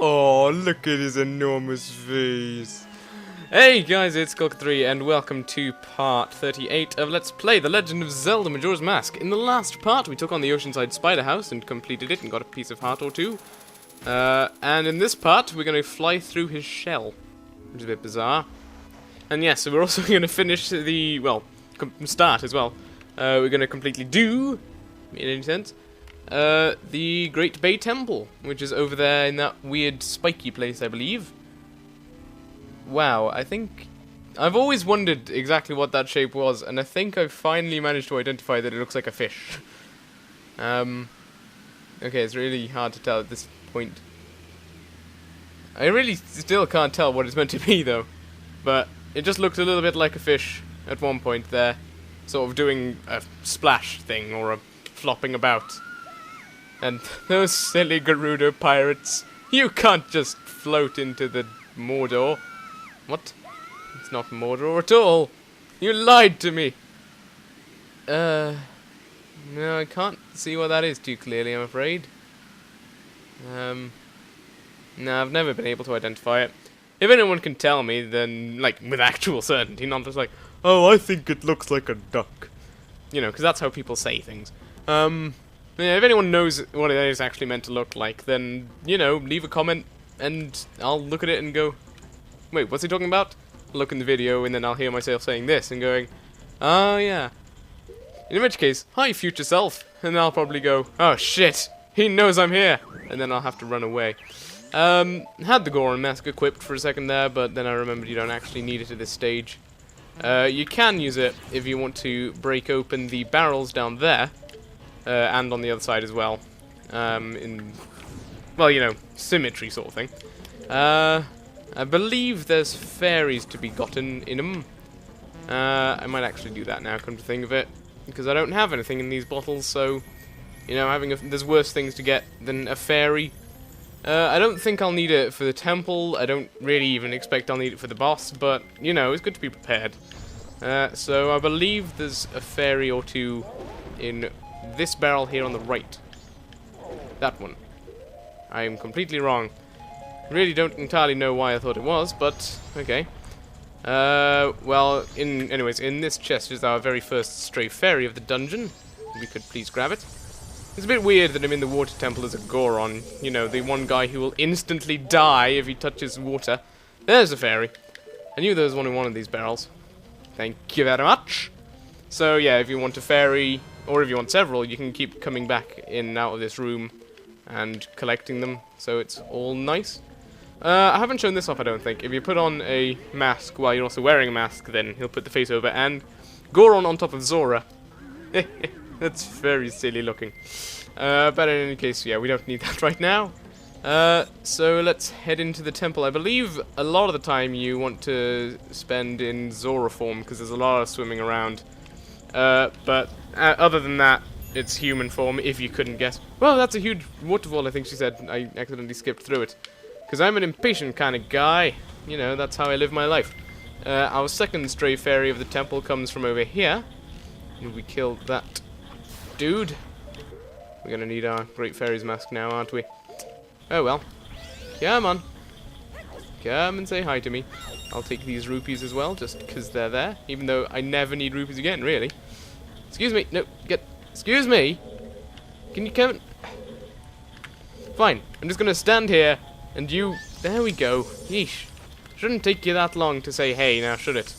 Oh, look at his enormous face. Hey guys, it's Cock3 and welcome to part 38 of Let's Play The Legend of Zelda Majora's Mask. In the last part, we took on the Oceanside Spider House and completed it and got a piece of heart or two. And in this part, we're going to fly through his shell, which is a bit bizarre. And yes, so we're also going to finish the, well, start as well. We're going to completely do, in any sense, the Great Bay Temple, which is over there in that weird spiky place, I believe. Wow, I think I've always wondered exactly what that shape was, and I think I've finally managed to identify that it looks like a fish. Okay, it's really hard to tell at this point. I really still can't tell what it's meant to be, though. But it just looked a little bit like a fish at one point there, sort of doing a splash thing or a flopping about. And those silly Gerudo pirates, you can't just float into the Mordor. What? It's not Mordor at all. You lied to me. No, I can't see what that is too clearly, I'm afraid. No, I've never been able to identify it. If anyone can tell me, then, like, with actual certainty, not just like, oh, I think it looks like a duck. You know, because that's how people say things. Yeah, if anyone knows what it is actually meant to look like, then, you know, leave a comment, and I'll look at it and go, wait, what's he talking about? I'll look in the video, and then I'll hear myself saying this, and going, oh, yeah. In which case, hi, future self, and I'll probably go, oh, shit, he knows I'm here, and then I'll have to run away. Had the Goron mask equipped for a second there, but then I remembered you don't actually need it at this stage. You can use it if you want to break open the barrels down there, and on the other side as well. In, well, you know, symmetry sort of thing. I believe there's fairies to be gotten in them. I might actually do that now, come to think of it, because I don't have anything in these bottles, so, you know, there's worse things to get than a fairy. I don't think I'll need it for the temple. I don't really even expect I'll need it for the boss, but, you know, it's good to be prepared. So I believe there's a fairy or two in this barrel here on the right. That one. I am completely wrong. Really don't entirely know why I thought it was, but okay. Well, anyways, in this chest is our very first stray fairy of the dungeon. If we could please grab it. It's a bit weird that I'm in the water temple as a Goron. You know, the one guy who will instantly die if he touches water. There's a fairy. I knew there was one in one of these barrels. Thank you very much. So yeah, if you want a fairy, or if you want several, you can keep coming back in and out of this room and collecting them, so it's all nice. I haven't shown this off, I don't think. If you put on a mask while you're also wearing a mask, then he'll put the face over, and Goron on top of Zora. That's very silly looking. But in any case, yeah, we don't need that right now. So let's head into the temple. I believe a lot of the time you want to spend in Zora form, because there's a lot of swimming around. But other than that, it's human form, if you couldn't guess. Well, that's a huge waterfall, I think she said. I accidentally skipped through it. Because I'm an impatient kind of guy. You know, that's how I live my life. Our second stray fairy of the temple comes from over here. And we killed that dude. We're gonna need our Great Fairy's mask now, aren't we? Oh well. Come on. Come and say hi to me. I'll take these rupees as well, just because they're there. Even though I never need rupees again, really. Excuse me. No, excuse me. Can you come? Fine. I'm just gonna stand here, and you... There we go. Yeesh. Shouldn't take you that long to say hey, now should it?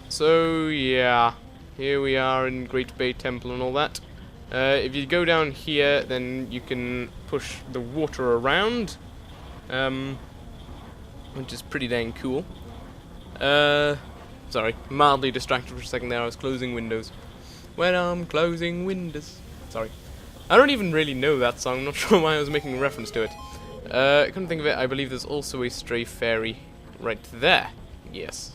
So, yeah. Here we are in Great Bay Temple and all that. If you go down here, then you can push the water around, which is pretty dang cool. Sorry, mildly distracted for a second there. I was closing windows. When I'm closing windows. Sorry. I don't even really know that song. I'm not sure why I was making a reference to it. I couldn't think of it. I believe there's also a stray fairy right there. Yes.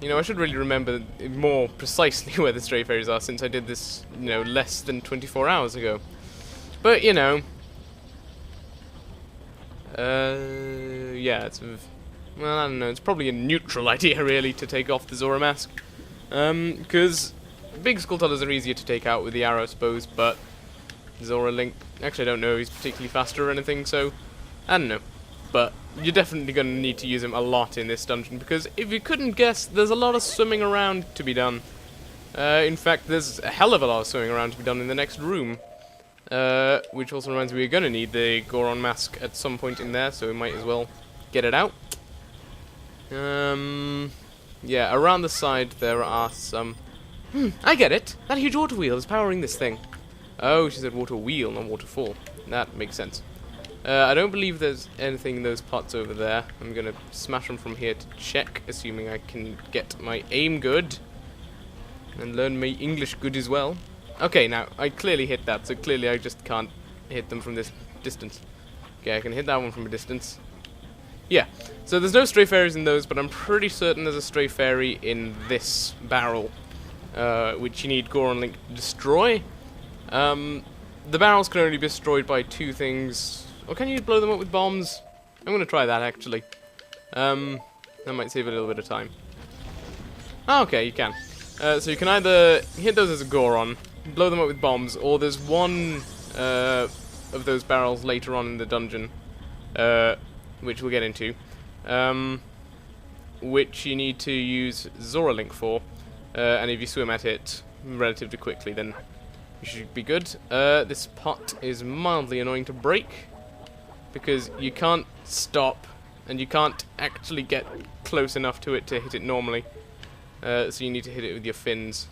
You know, I should really remember more precisely where the stray fairies are, since I did this, you know, less than 24 hours ago. But, you know... yeah, it's... Well, I don't know, it's probably a neutral idea, really, to take off the Zora mask. Because big skull tunnels are easier to take out with the arrow, I suppose, but Zora Link. Actually, I don't know if he's particularly faster or anything, so I don't know. But you're definitely going to need to use him a lot in this dungeon, because if you couldn't guess, there's a lot of swimming around to be done. In fact, there's a hell of a lot of swimming around to be done in the next room. Which also reminds me we're going to need the Goron mask at some point in there, so we might as well get it out. Yeah, around the side there are some... I get it! That huge water wheel is powering this thing. Oh, she said water wheel, not waterfall. That makes sense. I don't believe there's anything in those pots over there. I'm going to smash them from here to check, assuming I can get my aim good. And learn my English good as well. Okay, now, I clearly hit that, so clearly I just can't hit them from this distance. Okay, I can hit that one from a distance. Yeah, so there's no stray fairies in those, but I'm pretty certain there's a stray fairy in this barrel, which you need Goron Link to destroy. The barrels can only be destroyed by two things. Or can you blow them up with bombs? I'm going to try that, actually. That might save a little bit of time. Oh, okay, you can. So you can either hit those as a Goron, blow them up with bombs, or there's one of those barrels later on in the dungeon, which we'll get into, which you need to use Zora Link for, and if you swim at it relatively quickly, then you should be good. This pot is mildly annoying to break, because you can't stop, and you can't actually get close enough to it to hit it normally. So you need to hit it with your fins.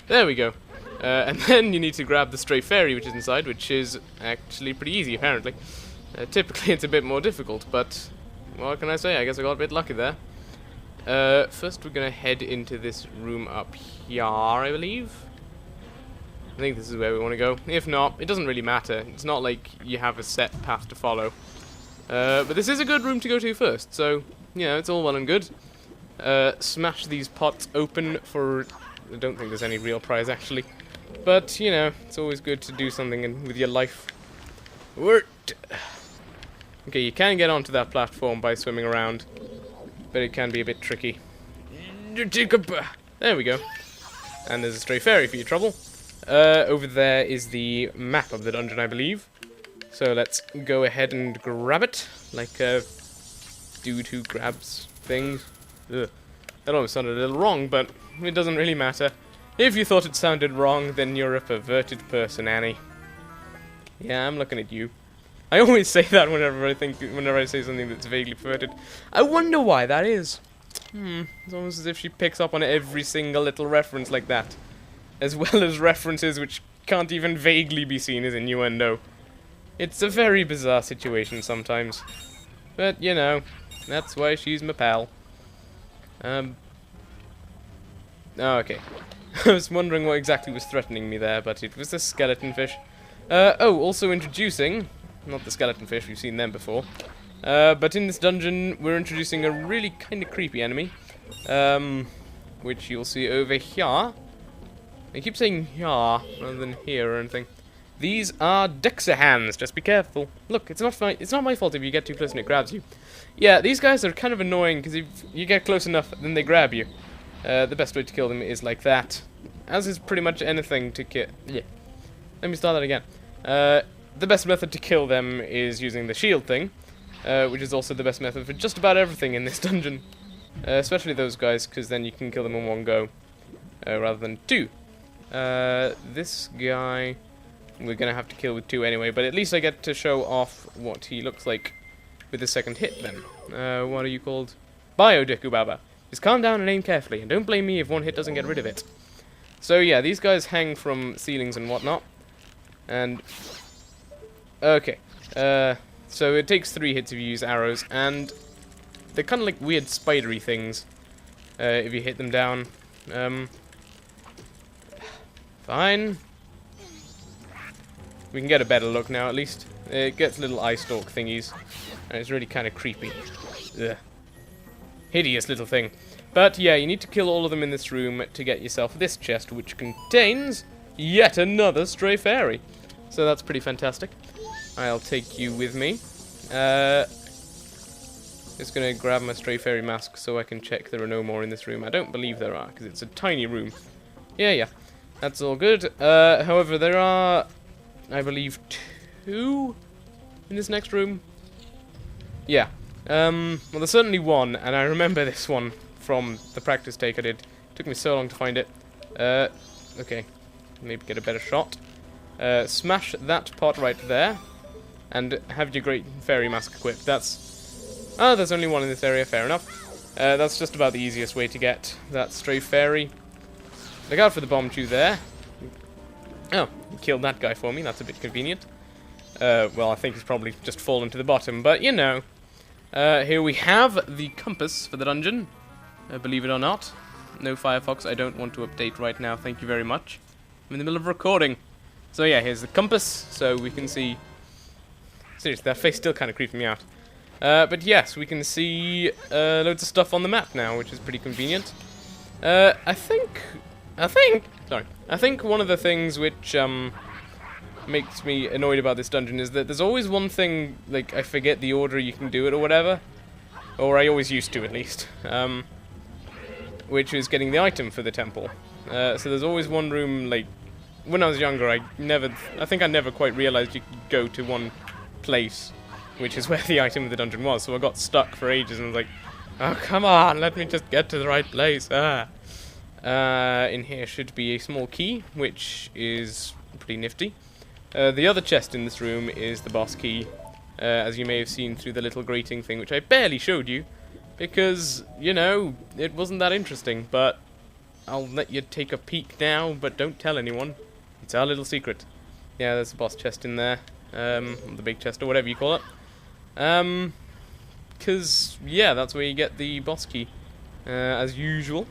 There we go. And then you need to grab the stray fairy which is inside, which is actually pretty easy, apparently. Typically it's a bit more difficult, but what can I say? I guess I got a bit lucky there. First we're going to head into this room up here, I believe. I think this is where we want to go. If not, it doesn't really matter. It's not like you have a set path to follow. But this is a good room to go to first, so, you know, it's all well and good. Smash these pots open for... I don't think there's any real prize, actually. But, you know, it's always good to do something with your life. Worked! Okay, you can get onto that platform by swimming around, but it can be a bit tricky. There we go. And there's a stray fairy for your trouble. Over there is the map of the dungeon, I believe. So let's go ahead and grab it, like a dude who grabs things. Ugh. That almost sounded a little wrong, but it doesn't really matter. If you thought it sounded wrong, then you're a perverted person, Annie. Yeah, I'm looking at you. I always say that whenever I say something that's vaguely perverted. I wonder why that is. It's almost as if she picks up on every single little reference like that, as well as references which can't even vaguely be seen as innuendo. It's a very bizarre situation sometimes. But, you know, that's why she's my pal. Oh, okay. I was wondering what exactly was threatening me there, but it was the skeleton fish. Oh, also introducing... Not the skeleton fish, we've seen them before. But in this dungeon, we're introducing a really kind of creepy enemy. Which you'll see over here. I keep saying here, rather than here or anything. These are Dexahans, just be careful. Look, it's not my fault if you get too close and it grabs you. Yeah, these guys are kind of annoying, because if you get close enough, then they grab you. The best way to kill them is like that. As is pretty much anything to kill... Yeah. Let me start that again. The best method to kill them is using the shield thing, which is also the best method for just about everything in this dungeon. Especially those guys, because then you can kill them in one go, rather than two. This guy... We're going to have to kill with two anyway, but at least I get to show off what he looks like with the second hit then. What are you called? Biodekubaba. Just calm down and aim carefully, and don't blame me if one hit doesn't get rid of it. So yeah, these guys hang from ceilings and whatnot. And... Okay. So it takes 3 hits if you use arrows, and they're kind of like weird spidery things if you hit them down. Fine. We can get a better look now, at least. It gets little eye stalk thingies, and it's really kind of creepy. Ugh. Hideous little thing. But yeah, you need to kill all of them in this room to get yourself this chest, which contains yet another stray fairy. So that's pretty fantastic. I'll take you with me. Just gonna grab my stray fairy mask so I can check there are no more in this room. I don't believe there are, because it's a tiny room. Yeah. That's all good. However, there are I believe, 2 in this next room. Yeah. Well, there's certainly 1, and I remember this one from the practice take I did. It took me so long to find it. Okay. Maybe get a better shot. Smash that pot right there, and have your great fairy mask equipped. That's... Oh, there's only 1 in this area, fair enough. That's just about the easiest way to get that stray fairy. Look out for the bomb chew there. Oh, he killed that guy for me, that's a bit convenient. Well, I think he's probably just fallen to the bottom, but you know. Here we have the compass for the dungeon, believe it or not. No Firefox, I don't want to update right now, thank you very much. I'm in the middle of recording. So yeah, here's the compass, so we can see... Seriously, that face still kind of creeping me out. But yes, we can see loads of stuff on the map now, which is pretty convenient. I think one of the things which makes me annoyed about this dungeon is that there's always one thing, like, I forget the order you can do it or whatever. Or I always used to, at least. Which is getting the item for the temple. So there's always one room, like, when I was younger, I think I never quite realized you could go to one place, which is where the item of the dungeon was, so I got stuck for ages and was like, oh, come on, let me just get to the right place. In here should be a small key, which is pretty nifty. The other chest in this room is the boss key, as you may have seen through the little grating thing, which I barely showed you, because, you know, it wasn't that interesting, but I'll let you take a peek now, but don't tell anyone. It's our little secret. Yeah, there's the boss chest in there, the big chest, or whatever you call it. Because, yeah, that's where you get the boss key, as usual.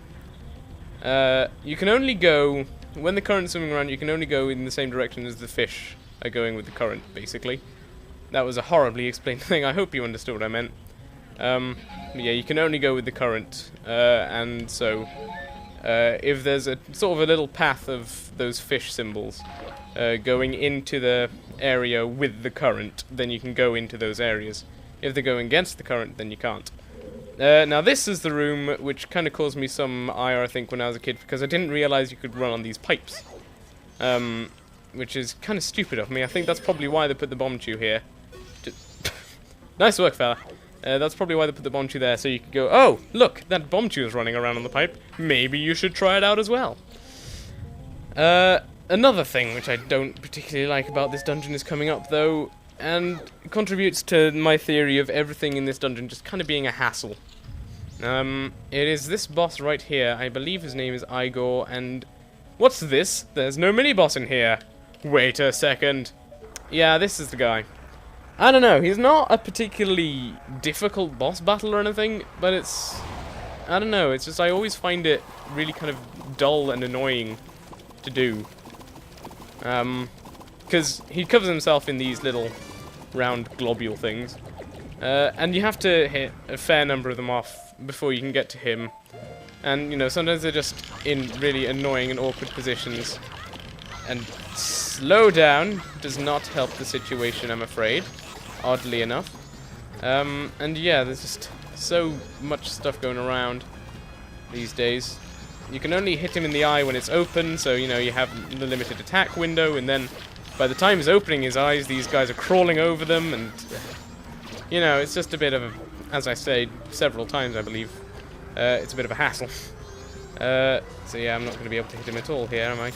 You can only go, when the current's swimming around, you can only go in the same direction as the fish are going with the current, basically. That was a horribly explained thing, I hope you understood what I meant. Yeah, you can only go with the current, and so, if there's a sort of a little path of those fish symbols, going into the area with the current, then you can go into those areas. If they're going against the current, then you can't. Now this is the room which kind of caused me some ire, I think, when I was a kid, because I didn't realize you could run on these pipes. Which is kind of stupid of me. I think that's probably why they put the bomb chew here. Nice work, fella. That's probably why they put the bomb chew there, so you could go, oh, look, that bomb chew is running around on the pipe. Maybe you should try it out as well. Another thing which I don't particularly like about this dungeon is coming up, though, and contributes to my theory of everything in this dungeon just kind of being a hassle. It is this boss right here. I believe his name is Igor, and... What's this? There's no mini-boss in here. Wait a second. Yeah, this is the guy. I don't know, he's not a particularly difficult boss battle or anything, but it's... I don't know, it's just I always find it really kind of dull and annoying to do. Because he covers himself in these little round globule things. And you have to hit a fair number of them off before you can get to him. And, you know, sometimes they're just in really annoying and awkward positions. And slow down does not help the situation, I'm afraid. Oddly enough. And yeah, there's just so much stuff going around these days. You can only hit him in the eye when it's open, so, you know, you have the limited attack window, and then by the time he's opening his eyes, these guys are crawling over them, and, you know, it's just a bit of a, as I said several times, I believe, it's a bit of a hassle. So yeah, I'm not going to be able to hit him at all here, am I?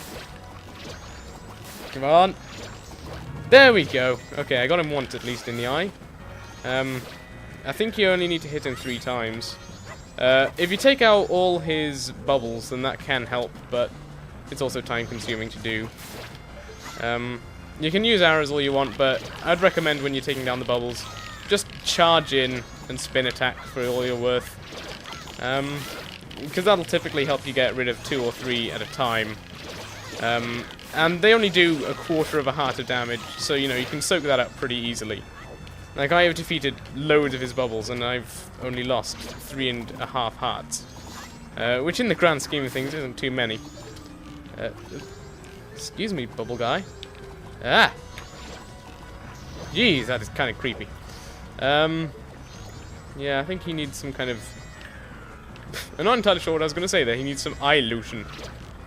Come on. There we go. Okay, I got him once at least in the eye. I think you only need to hit him 3 times. If you take out all his bubbles, then that can help, but it's also time-consuming to do. You can use arrows all you want, but I'd recommend when you're taking down the bubbles, just charge in and spin attack for all you're worth. Because that'll typically help you get rid of 2 or 3 at a time. And they only do 1/4 of a heart of damage, so, you know, you can soak that up pretty easily. Like, I have defeated loads of his bubbles, and I've only lost 3.5 hearts. Which, in the grand scheme of things, isn't too many. Excuse me, bubble guy. Ah! Jeez, that is kind of creepy. Yeah, I think he needs some kind of... I'm not entirely sure what I was going to say there. He needs some eye lotion.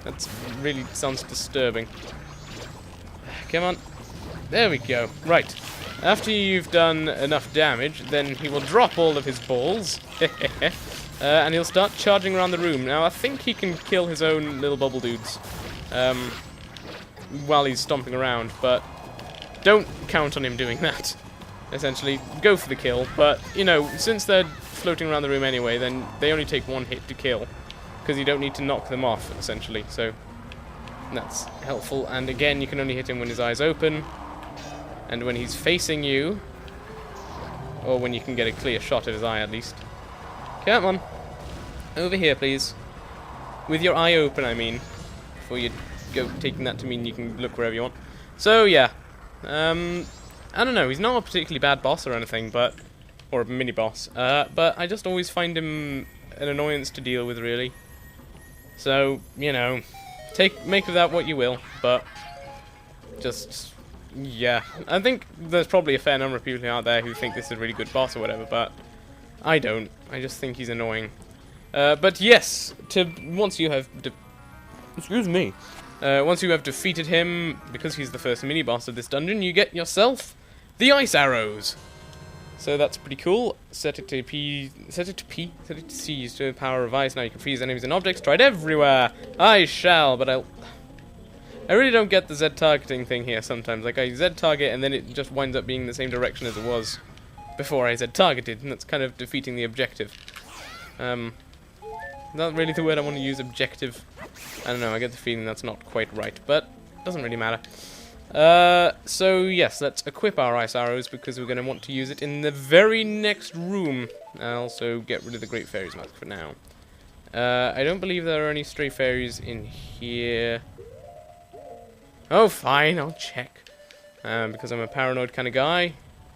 That really sounds disturbing. Come on. There we go. Right. After you've done enough damage, then he will drop all of his balls. And he'll start charging around the room. Now, I think he can kill his own little bubble dudes while he's stomping around, but don't count on him doing that. Essentially, go for the kill, but, you know, since they're floating around the room anyway, then they only take one hit to kill, because you don't need to knock them off, essentially, so that's helpful. And again, you can only hit him when his eye's open, and when he's facing you, or when you can get a clear shot of his eye, at least. Come on. Over here, please. With your eye open, I mean, before you go taking that to mean you can look wherever you want. So, yeah. I don't know, he's not a particularly bad boss or anything, but... or a mini-boss. But I just always find him an annoyance to deal with, really. So, you know, make of that what you will, but... just... yeah. I think there's probably a fair number of people out there who think this is a really good boss or whatever, but... I don't. I just think he's annoying. But yes, once you have... excuse me. Once you have defeated him, because he's the first mini-boss of this dungeon, you get yourself the ice arrows. So that's pretty cool. Set it to P, set it to P, set it to C, use the power of ice. Now you can freeze enemies and objects. Try it everywhere. I shall, but I really don't get the Z targeting thing here sometimes. Like, I Z target and then it just winds up being the same direction as it was before I Z targeted, and that's kind of defeating the objective. Not really the word I want to use, objective. I don't know, I get the feeling that's not quite right, but doesn't really matter. So yes, let's equip our ice arrows because we're going to want to use it in the very next room. I'll also get rid of the Great Fairy's Mask for now. I don't believe there are any stray fairies in here. Oh, fine, I'll check. Because I'm a paranoid kind of guy.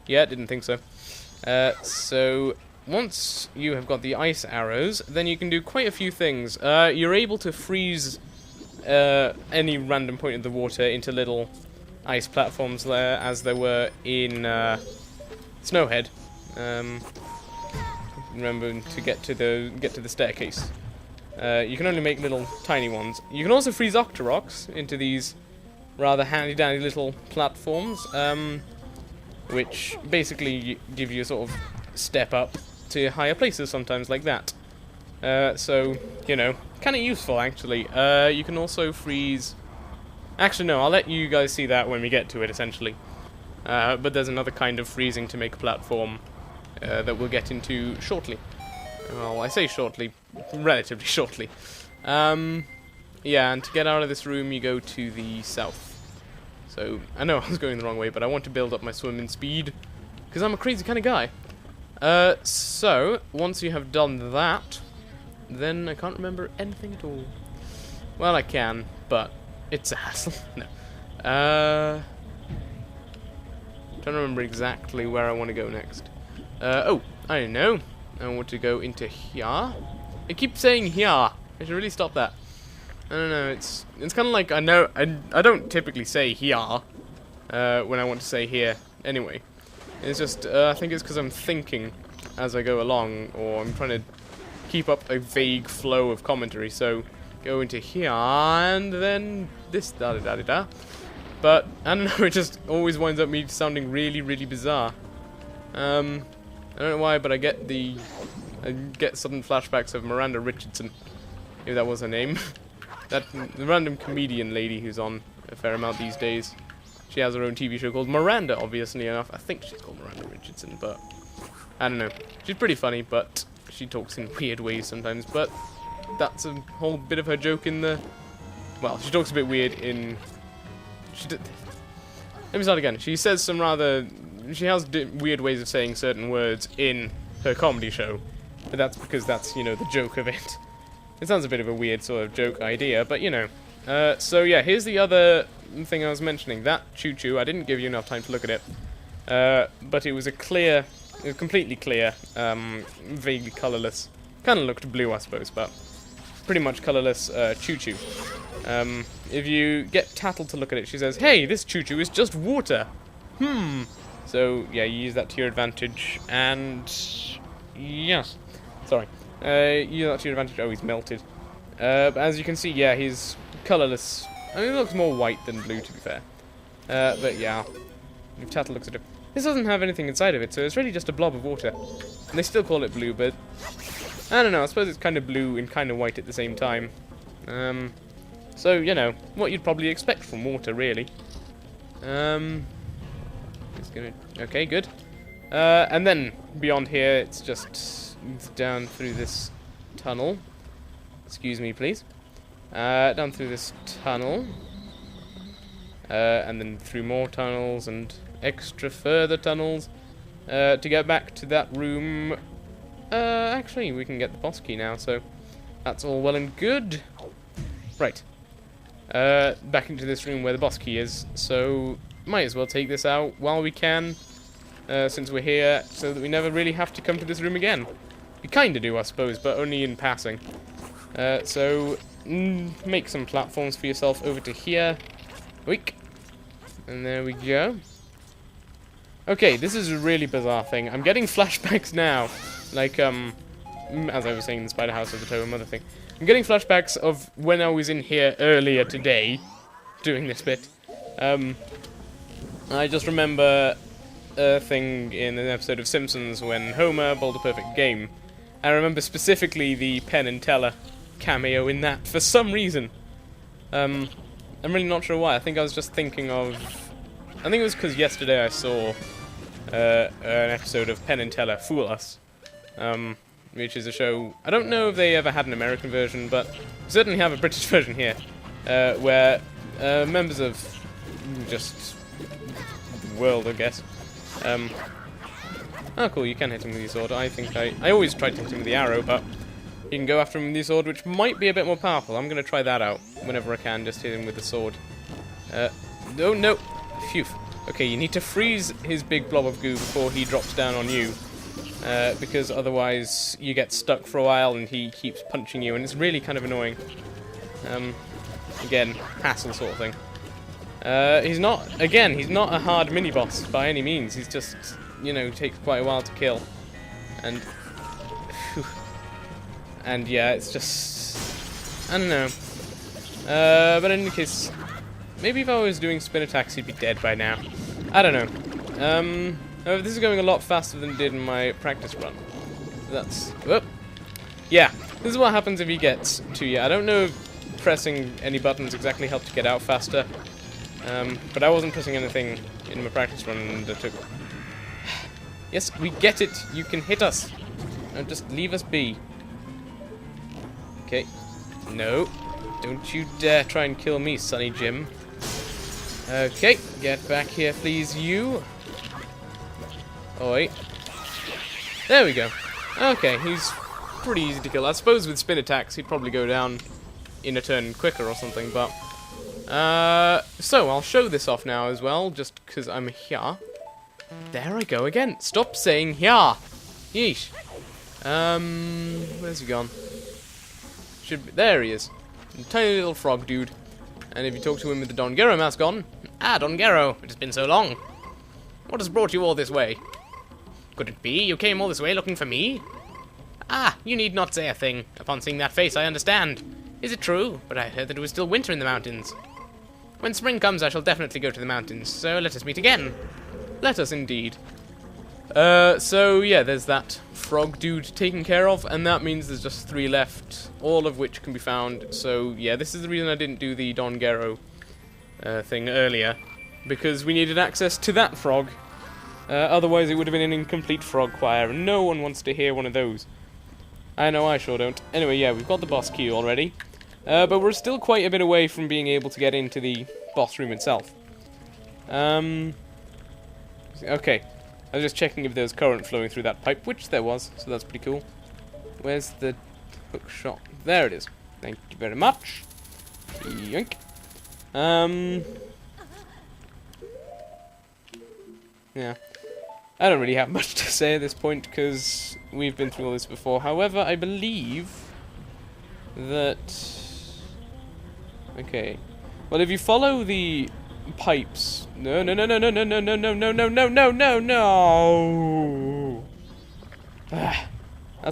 Yeah, didn't think so. So, once you have got the ice arrows, then you can do quite a few things. You're able to freeze any random point in the water into little ice platforms there, as there were in Snowhead. Remember to get to the staircase. You can only make little tiny ones. You can also freeze Octoroks into these rather handy-dandy little platforms, which basically give you a sort of step up to higher places sometimes like that. So, you know, kind of useful actually. You can also freeze... Actually no, I'll let you guys see that when we get to it essentially. But there's another kind of freezing to make a platform that we'll get into shortly. Well, I say shortly, relatively shortly. Yeah, and to get out of this room you go to the south. So, I know I was going the wrong way, but I want to build up my swimming speed, because I'm a crazy kind of guy. So, once you have done that, then I can't remember anything at all. Well, I can, but it's a hassle. No. Trying to remember exactly where I want to go next. Oh, I don't know. I want to go into here. I keep saying here. I should really stop that. I don't know, it's kind of like, I don't typically say here when I want to say here anyway. It's just, I think it's because I'm thinking as I go along, or I'm trying to keep up a vague flow of commentary, so go into here, and then this, da-da-da-da-da. But, I don't know, it just always winds up me sounding really, really bizarre. I don't know why, but I get sudden flashbacks of Miranda Richardson, if that was her name. The random comedian lady who's on a fair amount these days. She has her own TV show called Miranda, obviously enough. I think she's called Miranda Richardson, but I don't know. She's pretty funny, but she talks in weird ways sometimes. But that's a whole bit of her joke in the... Well, she talks a bit weird in... Let me start again. She says some rather... She has weird ways of saying certain words in her comedy show. But that's because that's, you know, the joke of it. It sounds a bit of a weird sort of joke idea, but you know. So yeah, here's the other thing I was mentioning. That choo-choo, I didn't give you enough time to look at it. But it was completely clear, vaguely colourless. Kind of looked blue, I suppose, but pretty much colourless choo-choo. If you get Tattle to look at it, she says, "Hey, this choo-choo is just water." So yeah, you use that to your advantage, and yes, sorry. Use that to your advantage. Oh, he's melted. But as you can see, yeah, he's colourless. I mean, it looks more white than blue, to be fair. But yeah. if Tattle looks at it. This doesn't have anything inside of it, so it's really just a blob of water. And they still call it blue, but I don't know, I suppose it's kind of blue and kind of white at the same time. So, you know, what you'd probably expect from water, really. It's gonna... Okay, good. And then, beyond here, it's just down through this tunnel. Excuse me, please. Down through this tunnel. And then through more tunnels and extra further tunnels. To get back to that room... actually, we can get the boss key now, so that's all well and good. Right. Back into this room where the boss key is, so might as well take this out while we can, since we're here, so that we never really have to come to this room again. We kinda do, I suppose, but only in passing. So, make some platforms for yourself over to here. Weak. And there we go. Okay, this is a really bizarre thing. I'm getting flashbacks now. Like, as I was saying, the Spider House of the Tower Mother thing. I'm getting flashbacks of when I was in here earlier today, doing this bit. I just remember a thing in an episode of Simpsons when Homer bowled a perfect game. I remember specifically the Penn and Teller cameo in that, for some reason. I'm really not sure why. I think I was just thinking of... I think it was because yesterday I saw an episode of Penn and Teller Fool Us. Which is a show... I don't know if they ever had an American version, but we certainly have a British version here, where members of just the world, I guess. Oh, cool, you can hit him with your sword. I always try to hit him with the arrow, but you can go after him with your sword, which might be a bit more powerful. I'm going to try that out whenever I can, just hit him with the sword. Oh, no. Phew. Okay, you need to freeze his big blob of goo before he drops down on you. Because otherwise you get stuck for a while and he keeps punching you, and it's really kind of annoying. Again, hassle sort of thing. He's not a hard mini-boss by any means. He's just, you know, takes quite a while to kill. And, whew. And yeah, it's just, I don't know. But in any case, maybe if I was doing spin attacks he'd be dead by now. I don't know. This is going a lot faster than it did in my practice run. That's... Whoop. Yeah, this is what happens if he gets to you. I don't know if pressing any buttons exactly helped to get out faster. But I wasn't pressing anything in my practice run, and it took... Yes, we get it! You can hit us! Now just leave us be. Okay. No. Don't you dare try and kill me, Sonny Jim. Okay, get back here, please, you. Oi. There we go. Okay, he's pretty easy to kill. I suppose with spin attacks he'd probably go down in a turn quicker or something, but... so, I'll show this off now as well, just because I'm here. There I go again. Stop saying here. Yeesh. Where's he gone? There he is. A tiny little frog dude. And if you talk to him with the Don Gero mask on... Ah, Don Gero, it has been so long. What has brought you all this way? Could it be you came all this way looking for me? Ah, you need not say a thing. Upon seeing that face, I understand. Is it true? But I heard that it was still winter in the mountains. When spring comes, I shall definitely go to the mountains, so let us meet again. Let us indeed. So yeah, there's that frog dude taken care of, and that means there's just 3 left, all of which can be found. So yeah, this is the reason I didn't do the Don Gero thing earlier, because we needed access to that frog. Otherwise it would have been an incomplete frog choir, and no one wants to hear one of those. I know, I sure don't. Anyway, yeah, we've got the boss key already. But we're still quite a bit away from being able to get into the boss room itself. Okay. I was just checking if there was current flowing through that pipe, which there was, so that's pretty cool. Where's the hook shot? There it is. Thank you very much. Yoink. Yeah. I don't really have much to say at this point, because we've been through all this before. However, I believe that... Okay. Well, if you follow the pipes... No. That's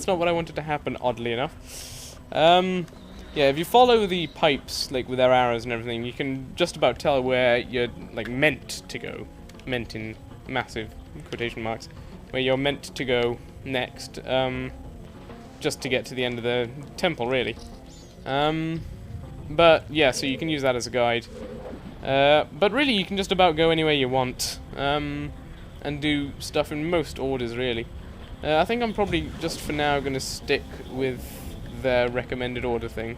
not what I wanted to happen, oddly enough. Yeah, if you follow the pipes, like, with their arrows and everything, you can just about tell where you're, like, meant to go. meant in massive quotation marks, where you're meant to go next, just to get to the end of the temple, really. But yeah, so you can use that as a guide. But really, you can just about go anywhere you want, and do stuff in most orders, really. I think I'm probably, just for now, going to stick with the recommended order thing.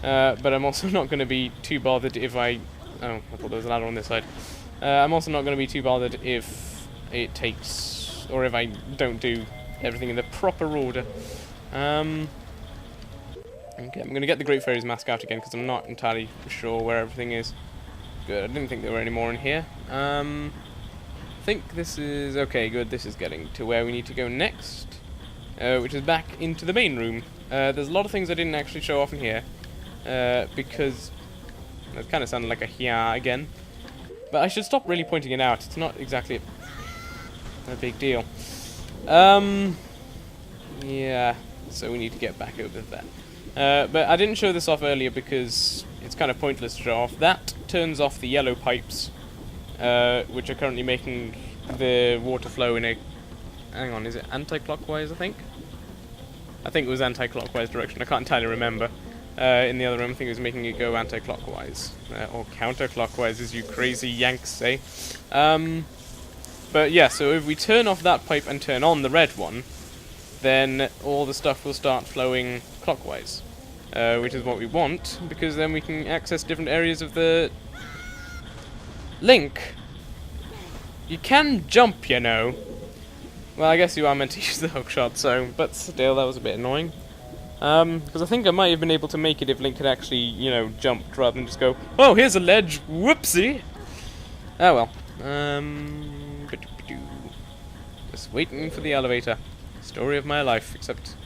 But I'm also not going to be too bothered if I... Oh, I thought there was a ladder on this side. I'm also not going to be too bothered if it takes... or if I don't do everything in the proper order. Okay, I'm going to get the Great Fairy's mask out again, because I'm not entirely sure where everything is. Good, I didn't think there were any more in here. I think this is... okay, good, this is getting to where we need to go next, which is back into the main room. There's a lot of things I didn't actually show off in here, because... that kind of sounded like a yeah again. But I should stop really pointing it out. It's not exactly a big deal. Yeah, so we need to get back over that. But I didn't show this off earlier because it's kind of pointless to show off. That turns off the yellow pipes, which are currently making the water flow in a... hang on, is it anti-clockwise, I think? I think it was anti-clockwise direction. I can't entirely remember. In the other room, I think it was making it go anti-clockwise. Or counter-clockwise, as you crazy Yanks say. But yeah, so if we turn off that pipe and turn on the red one, then all the stuff will start flowing clockwise. Which is what we want, because then we can access different areas of the... Link! You can jump, you know. Well, I guess you are meant to use the hookshot, so... but still, that was a bit annoying. Because I think I might have been able to make it if Link had actually, you know, jumped rather than just go, oh, here's a ledge, whoopsie! Oh well. Just waiting for the elevator. Story of my life, except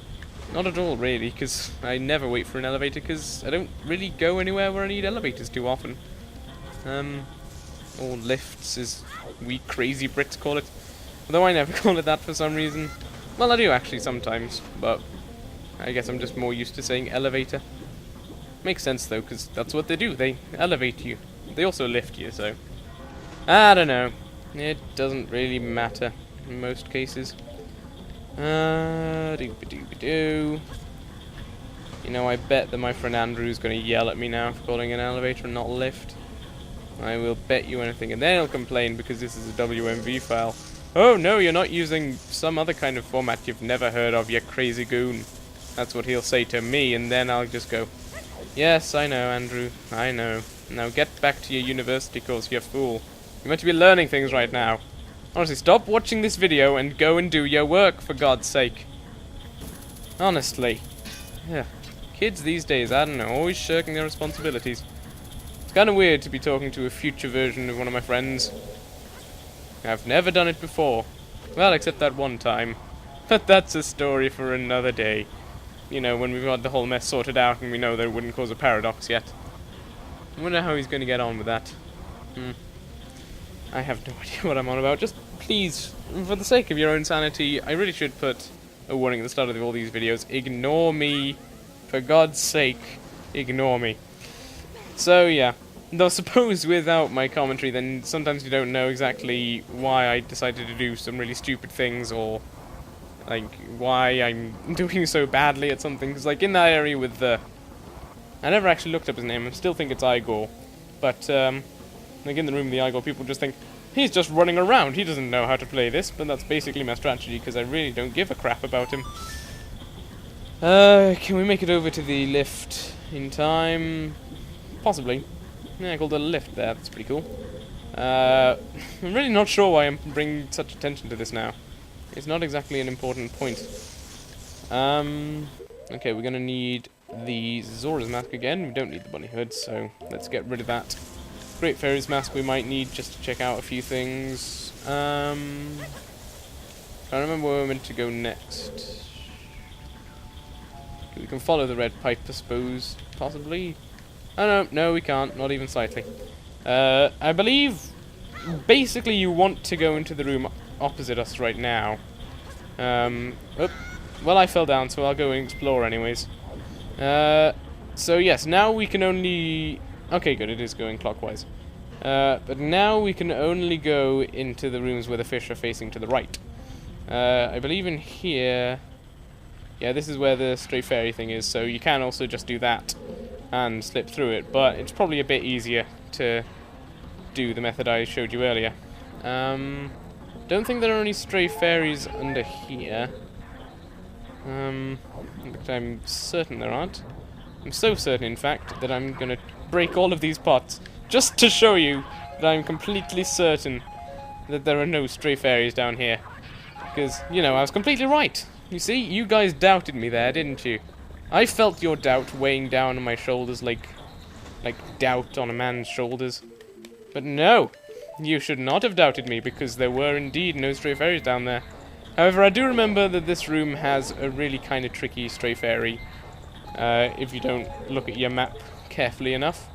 not at all, really, because I never wait for an elevator, because I don't really go anywhere where I need elevators too often. Or lifts, as we crazy Brits call it. Although I never call it that for some reason. Well, I do actually sometimes, but I guess I'm just more used to saying elevator. Makes sense though, because that's what they do. They elevate you. They also lift you, so... I don't know. It doesn't really matter in most cases. Doobie-doobie-doo. You know, I bet that my friend Andrew's going to yell at me now for calling an elevator and not a lift. I will bet you anything, and then he'll complain because this is a WMV file. Oh no, you're not using some other kind of format you've never heard of, you crazy goon. That's what he'll say to me, and then I'll just go, yes, I know, Andrew, I know. Now get back to your university course, you fool. You're meant to be learning things right now. Honestly, stop watching this video and go and do your work, for God's sake. Honestly. Yeah. Kids these days, I don't know, always shirking their responsibilities. It's kind of weird to be talking to a future version of one of my friends. I've never done it before. Well, except that one time. But that's a story for another day. You know, when we've got the whole mess sorted out and we know that it wouldn't cause a paradox yet. I wonder how he's going to get on with that. I have no idea what I'm on about. Just please, for the sake of your own sanity, I really should put a warning at the start of all these videos. Ignore me. For God's sake, ignore me. So, yeah. Though suppose without my commentary, then sometimes you don't know exactly why I decided to do some really stupid things, or, like, why I'm doing so badly at something. Because, like, in that area with the... I never actually looked up his name. I still think it's Igor. But, like, in the room with the Igor, people just think, he's just running around. He doesn't know how to play this. But that's basically my strategy, because I really don't give a crap about him. Can we make it over to the lift in time? Possibly. Yeah, I called it a lift there. That's pretty cool. I'm really not sure why I'm bringing such attention to this now. It's not exactly an important point. Okay, we're gonna need the Zora's mask again. We don't need the bunny hood, so let's get rid of that. Great Fairy's mask we might need just to check out a few things. I don't remember where we're meant to go next. We can follow the red pipe, I suppose. Possibly. Oh no, we can't. Not even slightly. I believe basically you want to go into the room opposite us right now. Well, I fell down, so I'll go and explore anyways. So yes, now we can only... Okay, good, it is going clockwise. But now we can only go into the rooms where the fish are facing to the right. I believe in here... Yeah, this is where the stray fairy thing is, so you can also just do that and slip through it, but it's probably a bit easier to do the method I showed you earlier. Don't think there are any stray fairies under here. But I'm certain there aren't. I'm so certain, in fact, that I'm gonna break all of these pots just to show you that I'm completely certain that there are no stray fairies down here. Because, you know, I was completely right. You see, you guys doubted me there, didn't you? I felt your doubt weighing down on my shoulders like doubt on a man's shoulders. But no, you should not have doubted me, because there were indeed no stray fairies down there. However, I do remember that this room has a really kind of tricky stray fairy, if you don't look at your map carefully enough.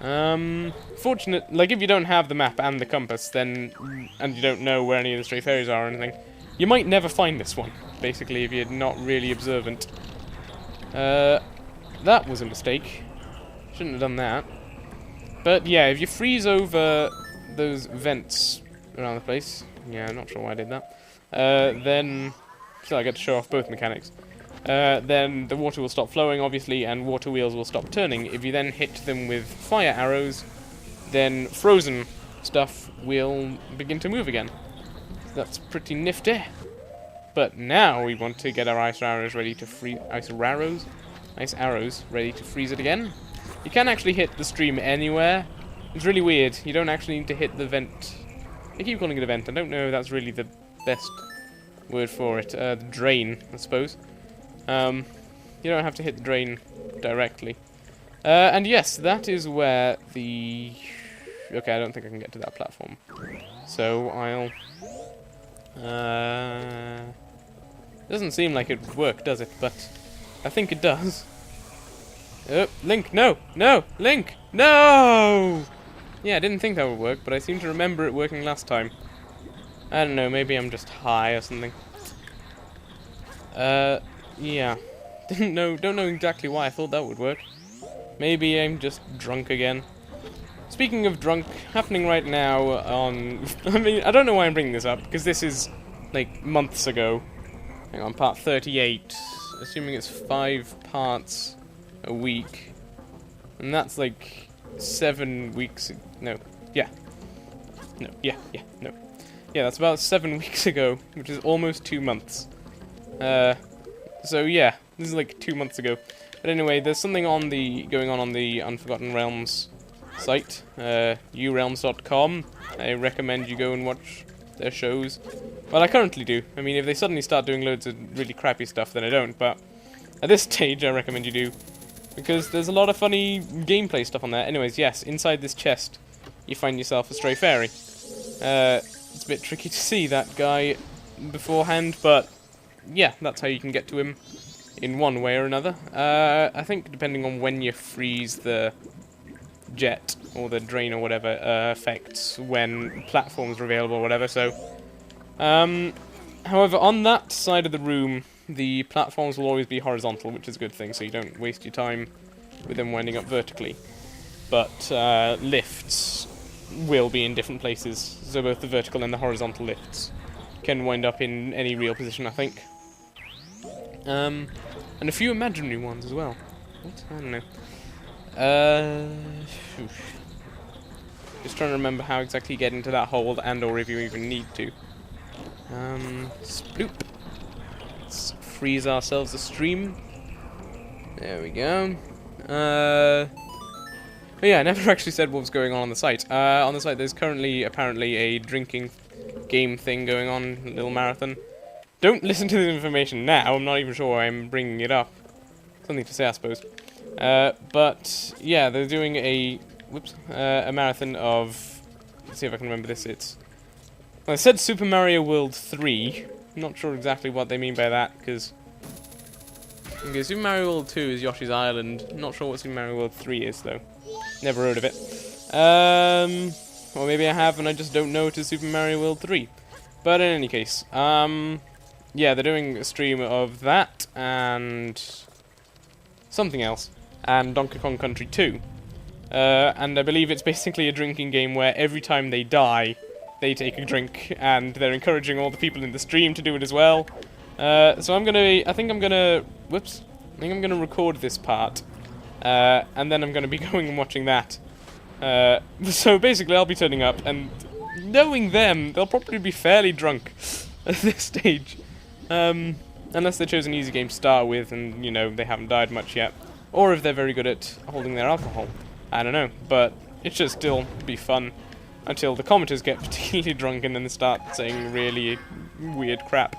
Like, if you don't have the map and the compass, then, and you don't know where any of the stray fairies are or anything, you might never find this one, basically, if you're not really observant. That was a mistake. Shouldn't have done that. But yeah, if you freeze over those vents around the place, yeah, I'm not sure why I did that, then, still I get to show off both mechanics, then the water will stop flowing, obviously, and water wheels will stop turning. If you then hit them with fire arrows, then frozen stuff will begin to move again. That's pretty nifty. But now we want to get our ice arrows ready to freeze... Ice arrows ready to freeze it again. You can actually hit the stream anywhere. It's really weird. You don't actually need to hit the vent. I keep calling it a vent. I don't know if that's really the best word for it. The drain, I suppose. You don't have to hit the drain directly. And yes, that is where the... Okay, I don't think I can get to that platform. So I'll... Doesn't seem like it would work, does it? But I think it does. Oh, Link, no! No! Link! No! Yeah, I didn't think that would work, but I seem to remember it working last time. I don't know, maybe I'm just high or something. Yeah. Don't know exactly why I thought that would work. Maybe I'm just drunk again. Speaking of drunk, happening right now on... I mean, I don't know why I'm bringing this up, because this is, like, months ago. Hang on, part 38. Assuming it's 5 parts a week. And that's, like, 7 weeks... No. Yeah. No. Yeah. No. Yeah, that's about 7 weeks ago, which is almost 2 months. So, yeah. This is, like, 2 months ago. But anyway, there's something going on the Unforgotten Realms site, urealms.com. I recommend you go and watch their shows. Well, I currently do. I mean, if they suddenly start doing loads of really crappy stuff, then I don't, but at this stage I recommend you do, because there's a lot of funny gameplay stuff on there. Anyways, yes, inside this chest you find yourself a stray fairy. It's a bit tricky to see that guy beforehand, but yeah, that's how you can get to him in one way or another. I think depending on when you freeze the jet or the drain or whatever affects when platforms are available or whatever. So however, on that side of the room the platforms will always be horizontal, which is a good thing, so you don't waste your time with them winding up vertically. But lifts will be in different places, so both the vertical and the horizontal lifts can wind up in any real position, I think. And a few imaginary ones as well. What? I don't know. Just trying to remember how exactly you get into that hole, and or if you even need to. Sploop. Let's freeze ourselves a stream. There we go. But yeah, I never actually said what was going on the site. On the site there's currently, apparently, a drinking game thing going on, a little marathon. Don't listen to this information now, I'm not even sure why I'm bringing it up. Something to say, I suppose. But yeah, they're doing a marathon of... Let's see if I can remember this. Well, I said Super Mario World 3. I'm not sure exactly what they mean by that, because... Okay, Super Mario World 2 is Yoshi's Island. I'm not sure what Super Mario World 3 is, though. Never heard of it. Or maybe I have and I just don't know it is Super Mario World 3. But in any case, yeah, they're doing a stream of that, and... something else. And Donkey Kong Country 2. and I believe it's basically a drinking game where every time they die, they take a drink, and they're encouraging all the people in the stream to do it as well. So I think I'm gonna record this part, and then I'm gonna be going and watching that. So basically I'll be turning up, and knowing them, they'll probably be fairly drunk at this stage. Unless they chose an easy game to start with, and, you know, they haven't died much yet. Or if they're very good at holding their alcohol. I don't know, but it should still be fun until the commenters get particularly drunk and then they start saying really weird crap.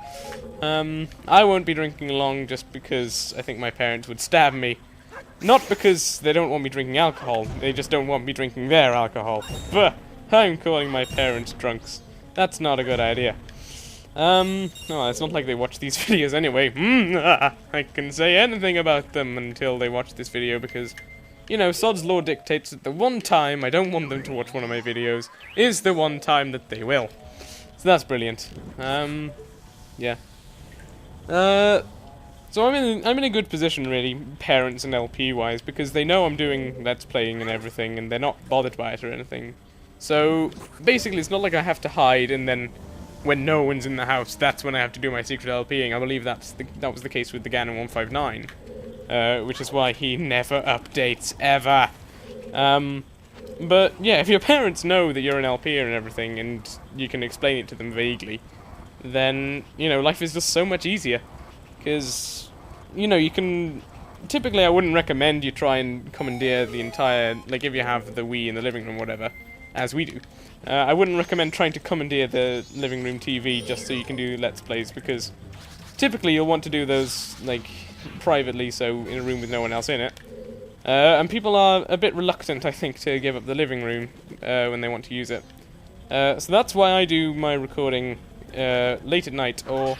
I won't be drinking long just because I think my parents would stab me. Not because they don't want me drinking alcohol, they just don't want me drinking their alcohol. But I'm calling my parents drunks. That's not a good idea. No, it's not like they watch these videos anyway. I can say anything about them until they watch this video because, you know, Sod's Law dictates that the one time I don't want them to watch one of my videos is the one time that they will. So that's brilliant. Yeah. So I'm in a good position, really, parents and LP-wise, because they know I'm doing Let's Playing and everything, and they're not bothered by it or anything. So, basically, it's not like I have to hide, and then when no one's in the house, that's when I have to do my secret LPing. I believe that was the case with the Ganon 159, which is why he never updates, ever. But, yeah, if your parents know that you're an LPer and everything, and you can explain it to them vaguely, then, you know, life is just so much easier. Because, you know, you can... Typically, I wouldn't recommend you try and commandeer the entire... Like, if you have the Wii in the living room or whatever, as we do. I wouldn't recommend trying to commandeer the living room TV just so you can do Let's Plays, because typically you'll want to do those, like, privately, so in a room with no one else in it. And people are a bit reluctant, I think, to give up the living room when they want to use it. So that's why I do my recording late at night, or...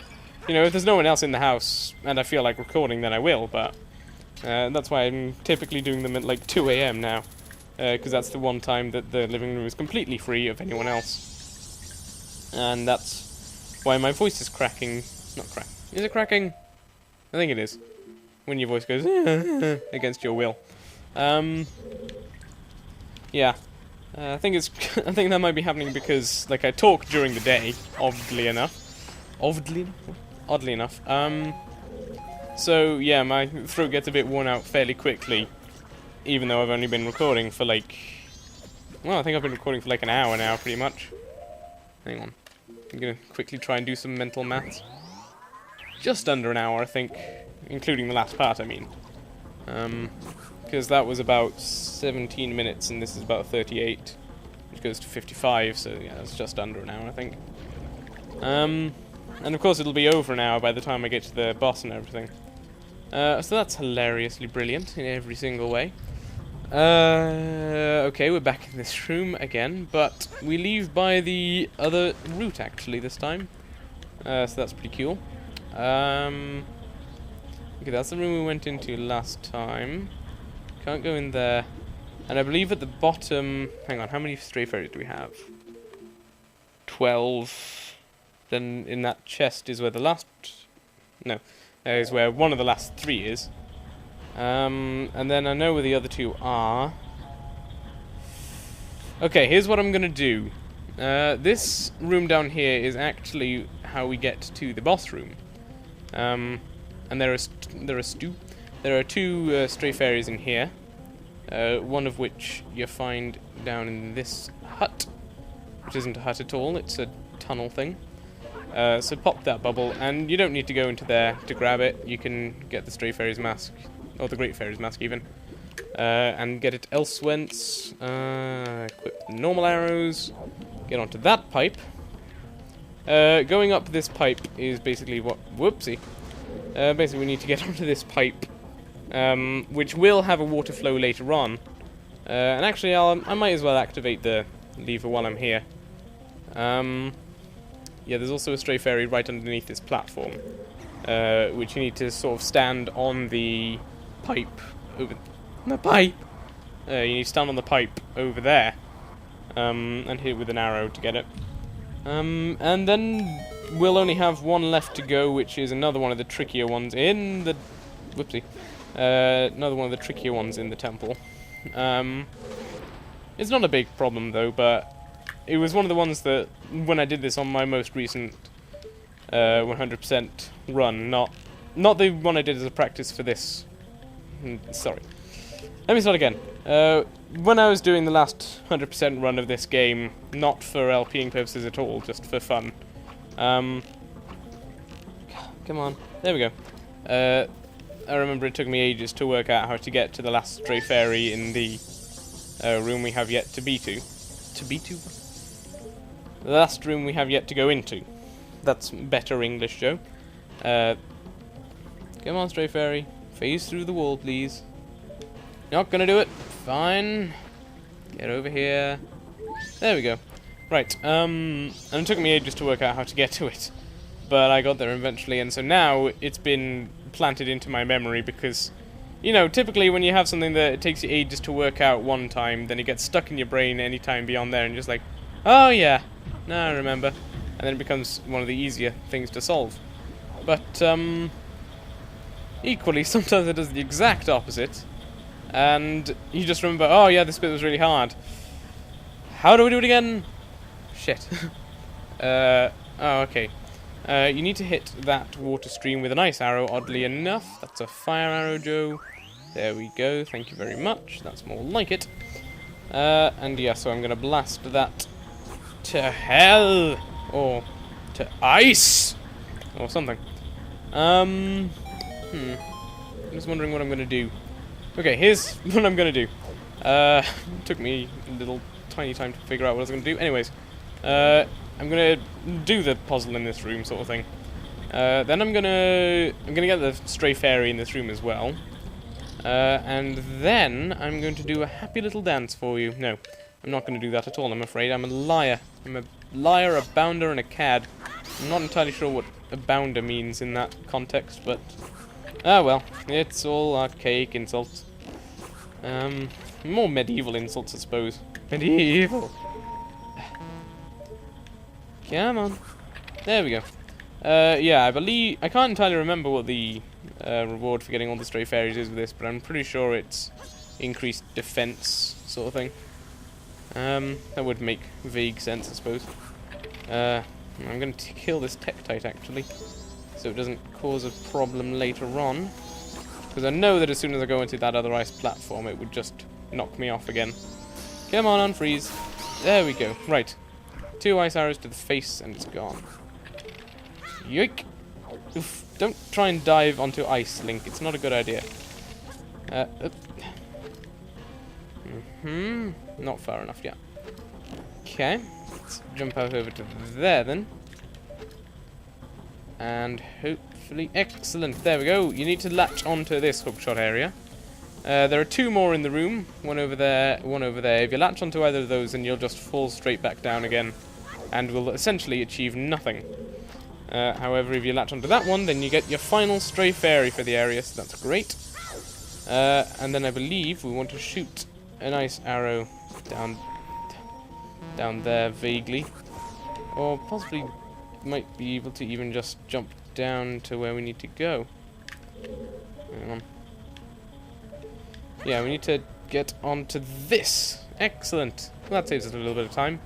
You know, if there's no one else in the house and I feel like recording, then I will, but that's why I'm typically doing them at like 2 AM now, because that's the one time that the living room is completely free of anyone else. And that's why my voice is cracking. Not crack. Is it cracking? I think it is. When your voice goes against your will. Yeah. I think that might be happening because, like, I talk during the day, oddly enough. Oddly enough. So, yeah, my throat gets a bit worn out fairly quickly, even though I've only been recording for, like... Well, I think I've been recording for, like, an hour now, pretty much. Hang on. I'm gonna quickly try and do some mental maths. Just under an hour, I think, including the last part, I mean. Because that was about 17 minutes, and this is about 38, which goes to 55, so, yeah, that's just under an hour, I think. And of course it'll be over an hour by the time I get to the boss and everything. So that's hilariously brilliant in every single way. Okay, we're back in this room again, but we leave by the other route actually this time. So that's pretty cool. Okay, that's the room we went into last time. Can't go in there. And I believe at the bottom... Hang on, how many stray fairies do we have? 12... Then in that chest is where the last... No, is where one of the last 3 is. And then I know where the other 2 are. Okay, here's what I'm gonna do. This room down here is actually how we get to the boss room. And there are 2 stray fairies in here. One of which you find down in this hut, which isn't a hut at all, it's a tunnel thing. So pop that bubble, and you don't need to go into there to grab it. You can get the Stray Fairy's Mask, or the Great Fairy's Mask even, and get it elsewhence. Equip the normal arrows, get onto that pipe. Going up this pipe is basically what... Whoopsie. Basically we need to get onto this pipe, which will have a water flow later on. And actually I might as well activate the lever while I'm here. Yeah, there's also a stray fairy right underneath this platform, which you need to sort of stand on the pipe over... The pipe! You need to stand on the pipe over there, and hit it with an arrow to get it. And then we'll only have one left to go, which is another one of the trickier ones in the... Whoopsie. Another one of the trickier ones in the temple. It's not a big problem though, but it was one of the ones that when I did this on my most recent 100% run, not the one I did as a practice for this. Sorry. Let me start again. When I was doing the last 100% run of this game, not for LPing purposes at all, just for fun. Come on. There we go. I remember it took me ages to work out how to get to the last stray fairy in the room we have yet to be to. The last room we have yet to go into. That's better English, Joe. Come on, stray fairy. Phase through the wall, please. Not gonna do it. Fine. Get over here. There we go. Right, and it took me ages to work out how to get to it. But I got there eventually, and so now it's been planted into my memory because, you know, typically when you have something that it takes you ages to work out one time, then it gets stuck in your brain any time beyond there, and you're just like, oh yeah, now I remember. And then it becomes one of the easier things to solve. But, equally, sometimes it does the exact opposite. And you just remember, oh yeah, this bit was really hard. How do we do it again? Shit. Oh, okay. You need to hit that water stream with an ice arrow, oddly enough. That's a fire arrow, Joe. There we go, thank you very much. That's more like it. And yeah, so I'm gonna blast that to hell! Or to ice! Or something. I'm just wondering what I'm gonna do. Okay, here's what I'm gonna do. Took me a little tiny time to figure out what I was gonna do. Anyways, I'm gonna do the puzzle in this room, sort of thing. Then I'm gonna get the stray fairy in this room as well. And then I'm going to do a happy little dance for you. No, I'm not gonna do that at all, I'm afraid. I'm a liar. I'm a liar, a bounder, and a cad. I'm not entirely sure what a bounder means in that context, but... ah, well, it's all archaic insults. More medieval insults, I suppose. Medieval! Come on. There we go. Yeah, I believe... I can't entirely remember what the reward for getting all the stray fairies is with this, but I'm pretty sure it's increased defense, sort of thing. That would make vague sense, I suppose. I'm going to kill this Tektite, actually, so it doesn't cause a problem later on. Because I know that as soon as I go into that other ice platform, it would just knock me off again. Come on, unfreeze. There we go. Right. 2 ice arrows to the face, and it's gone. Yoink! Oof. Don't try and dive onto ice, Link. It's not a good idea. Not far enough yet. Okay. Let's jump out over to there, then. And hopefully... excellent! There we go! You need to latch onto this hookshot area. There are 2 more in the room. One over there, one over there. If you latch onto either of those, then you'll just fall straight back down again. And will essentially achieve nothing. However, if you latch onto that one, then you get your final stray fairy for the area, so that's great. And then I believe we want to shoot a nice arrow down there vaguely. Or possibly might be able to even just jump down to where we need to go. Hang on. Yeah, we need to get onto this. Excellent. Well, that saves us a little bit of time.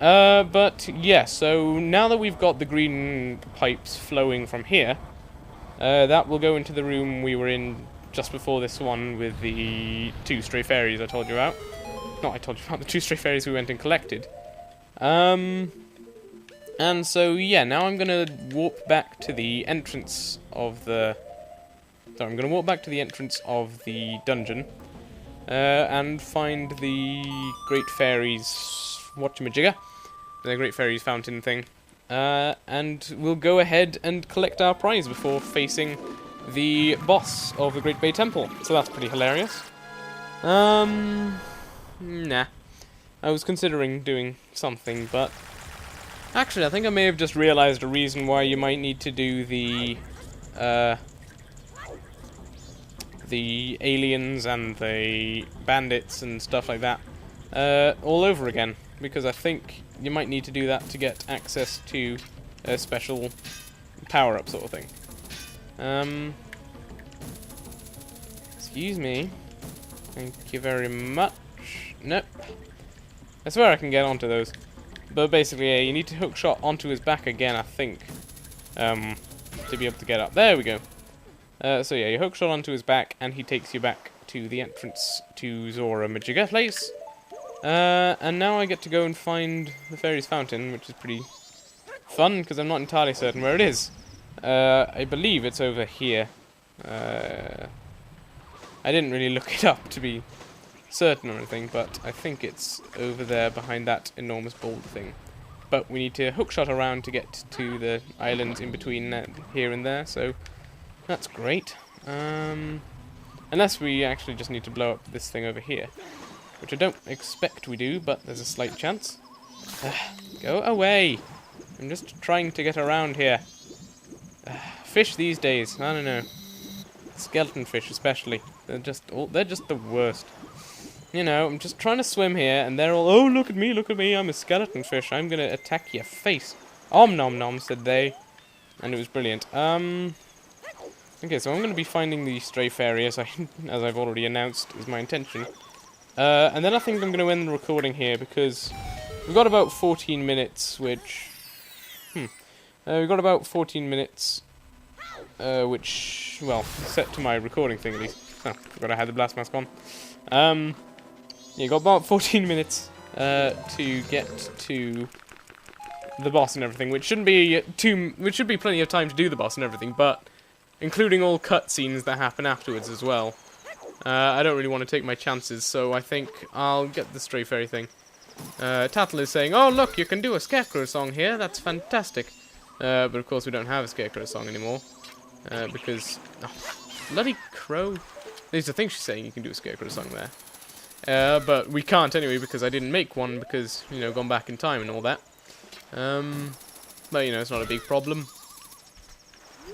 But yeah, so now that we've got the green pipes flowing from here, that will go into the room we were in just before this one with the 2 stray fairies I told you about. Not I told you about, the 2 stray fairies we went and collected. And so yeah, now I'm gonna warp back to the entrance of the... sorry, I'm gonna walk back to the entrance of the dungeon, and find the Great Fairies whatchamajigger, the Great Fairies fountain thing, and we'll go ahead and collect our prize before facing the boss of the Great Bay Temple. So that's pretty hilarious. Nah. I was considering doing something, but... actually, I think I may have just realized a reason why you might need to do the aliens and the bandits and stuff like that all over again. Because I think you might need to do that to get access to a special power-up sort of thing. Excuse me. Thank you very much. Nope. I swear I can get onto those. But basically, yeah, you need to hook shot onto his back again, I think. To be able to get up. There we go. So yeah, you hook shot onto his back, and he takes you back to the entrance to Zora Majora Place. And now I get to go and find the Fairy's Fountain, which is pretty fun, because I'm not entirely certain where it is. I believe it's over here. I didn't really look it up to be certain or anything, but I think it's over there behind that enormous boulder thing. But we need to hookshot around to get to the islands in between here and there, so that's great. Unless we actually just need to blow up this thing over here, which I don't expect we do, but there's a slight chance. Go away! I'm just trying to get around here. Fish these days, I don't know. Skeleton fish especially. They're just the worst. You know, I'm just trying to swim here, and they're all, oh, look at me, I'm a skeleton fish, I'm gonna attack your face. Om nom nom, said they. And it was brilliant. Okay, so I'm gonna be finding the stray fairy, as I've already announced, is my intention. And then I think I'm gonna end the recording here, because we've got about 14 minutes, which... we've got about 14 minutes, which, well, set to my recording thing at least. Oh, forgot I had the blast mask on. You got about 14 minutes to get to the boss and everything, which shouldn't be which should be plenty of time to do the boss and everything, but including all cutscenes that happen afterwards as well. I don't really want to take my chances, so I think I'll get the stray fairy thing. Tattle is saying, "Oh look, you can do a scarecrow song here. That's fantastic." But of course we don't have a scarecrow song anymore because bloody crow. At least I think she's saying you can do a scarecrow song there. But we can't anyway, because I didn't make one, because, you know, gone back in time and all that. But, you know, it's not a big problem.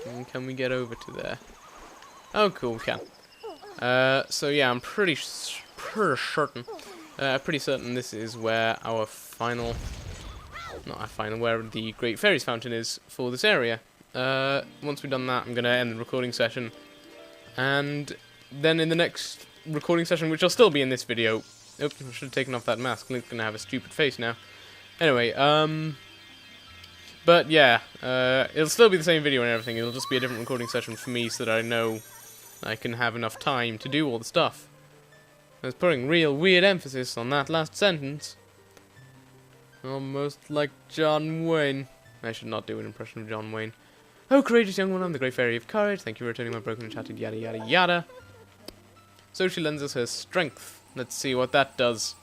And can we get over to there? Oh, cool, we can. So, yeah, I'm pretty certain this is where our final... Not our final, where the Great Fairy's Fountain is for this area. Once we've done that, I'm going to end the recording session. And then in the next recording session, which will still be in this video. Oops, I should have taken off that mask. Link's gonna have a stupid face now. Anyway, but yeah, it'll still be the same video and everything. It'll just be a different recording session for me, so that I know I can have enough time to do all the stuff. I was putting real weird emphasis on that last sentence. Almost like John Wayne. I should not do an impression of John Wayne. Oh, courageous young one, I'm the Great Fairy of Courage. Thank you for returning my broken and shattered yada yada yada. So she lends us her strength. Let's see what that does.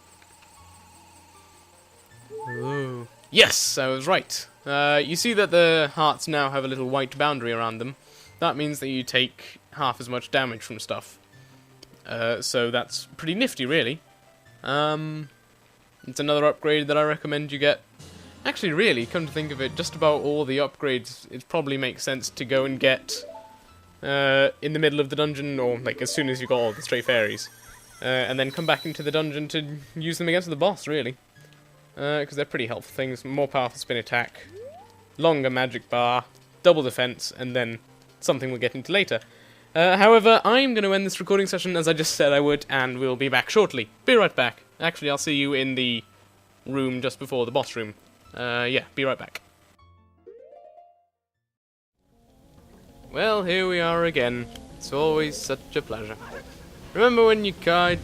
Ooh. Yes, I was right. You see that the hearts now have a little white boundary around them. That means that you take half as much damage from stuff. So that's pretty nifty, really. It's another upgrade that I recommend you get. Actually, really, come to think of it, just about all the upgrades, it probably makes sense to go and get... in the middle of the dungeon, or like as soon as you got all the stray fairies, and then come back into the dungeon to use them against the boss, really, because they're pretty helpful things. More powerful spin attack, longer magic bar, double defense, and then something we'll get into later. However, I'm going to end this recording session as I just said I would, and we'll be back shortly. Be right back. Actually, I'll see you in the room just before the boss room. Yeah, be right back. Well, here we are again. It's always such a pleasure. Remember when you cried?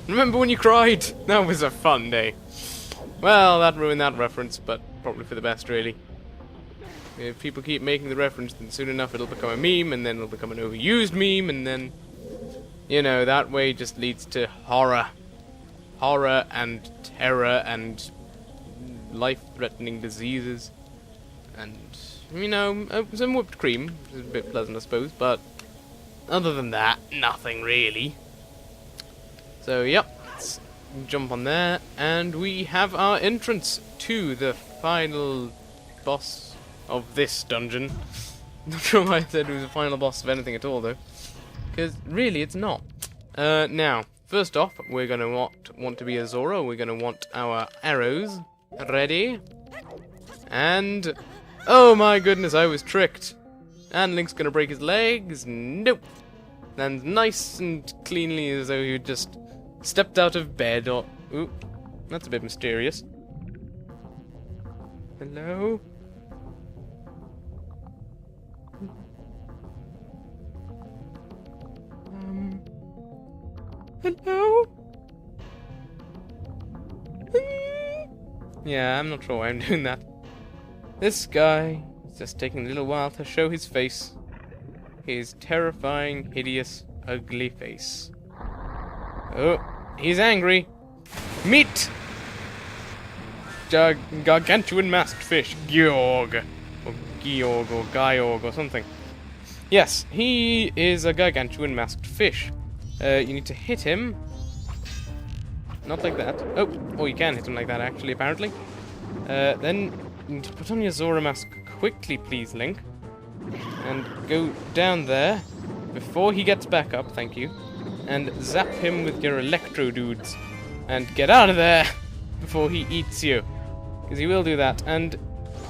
Remember when you cried? That was a fun day. Well, that ruined that reference, but probably for the best, really. If people keep making the reference, then soon enough it'll become a meme, and then it'll become an overused meme, and then, you know, that way just leads to horror. Horror and terror and life-threatening diseases. And... you know, some whipped cream, which is a bit pleasant, I suppose, but other than that, nothing really. So, yep, let's jump on there, and we have our entrance to the final boss of this dungeon. Not sure why I said it was a final boss of anything at all, though, because really it's not. Now, first off, we're going to want to be a Zora. We're going to want our arrows ready, and... oh my goodness, I was tricked. And Link's gonna break his legs. Nope. Lands nice and cleanly as though he just stepped out of bed or... ooh. That's a bit mysterious. Hello? Hello? Yeah, I'm not sure why I'm doing that. This guy is just taking a little while to show his face. His terrifying, hideous, ugly face. Oh, he's angry. Meet! Gargantuan masked fish, Georg. Or Georg, or Georg, or something. Yes, he is a gargantuan masked fish. You need to hit him. Not like that. Oh, you can hit him like that, actually, apparently. Then you need to put on your Zora mask quickly, please, Link. And go down there before he gets back up, thank you. And zap him with your electro dudes. And get out of there before he eats you. Because he will do that. And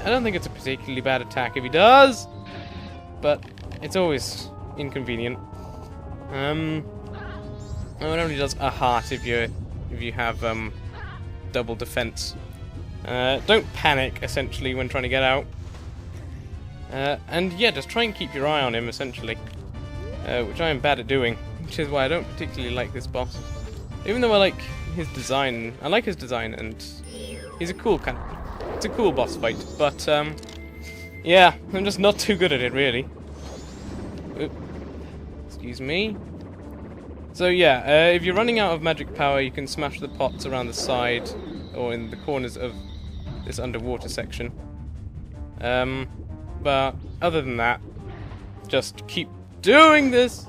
I don't think it's a particularly bad attack if he does. But it's always inconvenient. Oh, it only does a heart if you have double defense. Don't panic, essentially, when trying to get out. And yeah, just try and keep your eye on him, essentially. Which I am bad at doing, which is why I don't particularly like this boss. Even though I like his design, and he's a cool it's a cool boss fight, but yeah, I'm just not too good at it, really. Oop. Excuse me. So yeah, if you're running out of magic power, you can smash the pots around the side, or in the corners of this underwater section. But other than that, just keep doing this!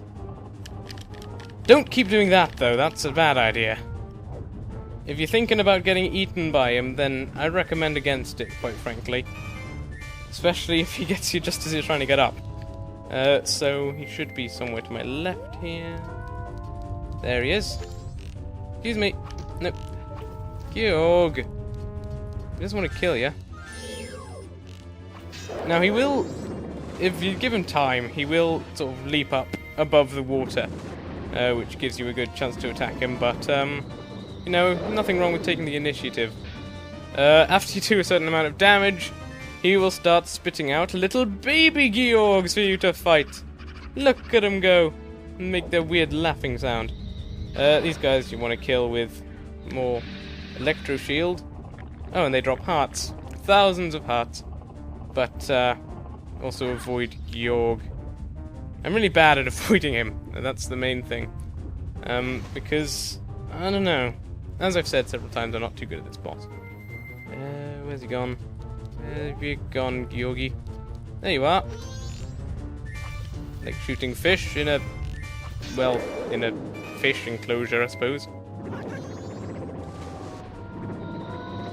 Don't keep doing that, though, that's a bad idea. If you're thinking about getting eaten by him, then I recommend against it, quite frankly. Especially if he gets you just as you're trying to get up. So he should be somewhere to my left here. There he is. Excuse me. Nope. Georg. He doesn't want to kill you. Now he will, if you give him time, he will sort of leap up above the water, which gives you a good chance to attack him, but, you know, nothing wrong with taking the initiative. After you do a certain amount of damage, he will start spitting out little baby Georgs for you to fight. Look at them go, and make their weird laughing sound. These guys you want to kill with more electro shield. Oh, and they drop hearts. Thousands of hearts. But, also avoid Georg. I'm really bad at avoiding him. That's the main thing. Because, I don't know. As I've said several times, I'm not too good at this boss. Where's he gone? Where have you gone, Georgie? There you are. Like shooting fish in a... well, in a fish enclosure, I suppose.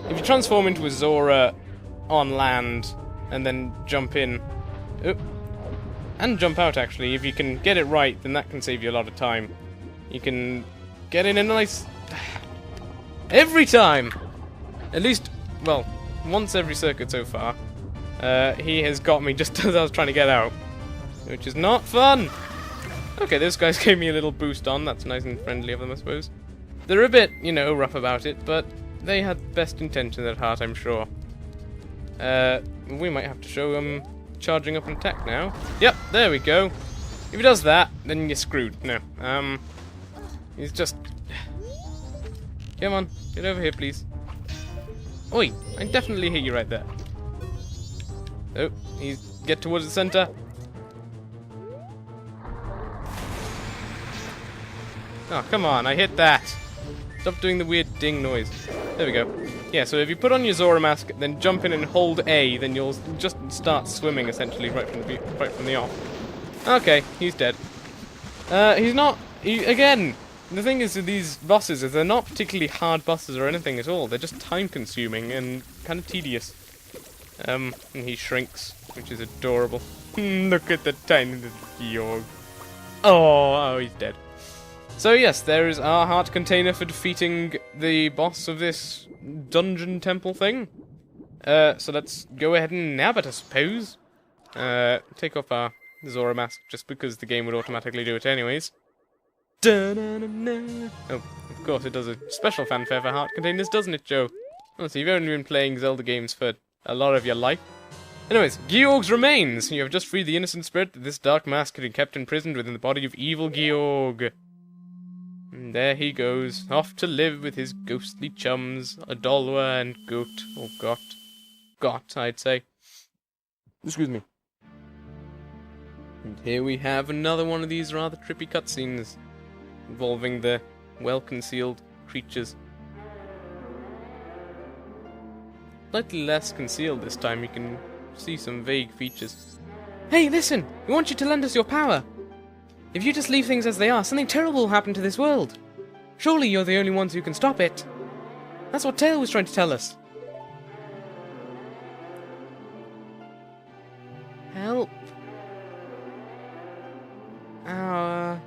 If you transform into a Zora on land and then jump in, and jump out actually, if you can get it right, then that can save you a lot of time. You can get in a nice... every time! At least, well, once every circuit so far. He has got me just as I was trying to get out, which is not fun! Okay, those guys gave me a little boost on. That's nice and friendly of them, I suppose. They're a bit, you know, rough about it, but they had best intentions at heart, I'm sure. We might have to show him charging up an attack now. Yep, there we go. If he does that, then you're screwed. No. He's just... come on, get over here, please. Oi, I definitely hit you right there. Oh, he's... get towards the center. Oh, come on, I hit that. Stop doing the weird ding noise. There we go. Yeah, so if you put on your Zora mask, then jump in and hold A, then you'll just start swimming, essentially, right from the off. Okay, he's dead. He's not... again, the thing is with these bosses is they're not particularly hard bosses or anything at all. They're just time-consuming and kind of tedious. And he shrinks, which is adorable. Look at the tiny little Georg. Oh, he's dead. So yes, there is our heart container for defeating the boss of this dungeon temple thing. So let's go ahead and nab it, I suppose. Take off our Zora mask, just because the game would automatically do it anyways. Oh, Of course, it does a special fanfare for heart containers, doesn't it, Joe? Oh, so you've only been playing Zelda games for a lot of your life. Anyways, Georg's remains! You have just freed the innocent spirit that this dark mask had been kept imprisoned within the body of evil Georg. And there he goes, off to live with his ghostly chums, Adolwa and Goat, or Got, I'd say. Excuse me. And here we have another one of these rather trippy cutscenes involving the well-concealed creatures. Slightly less concealed this time, you can see some vague features. Hey, listen! We want you to lend us your power! If you just leave things as they are, something terrible will happen to this world! Surely you're the only ones who can stop it! That's what Tail was trying to tell us. Help our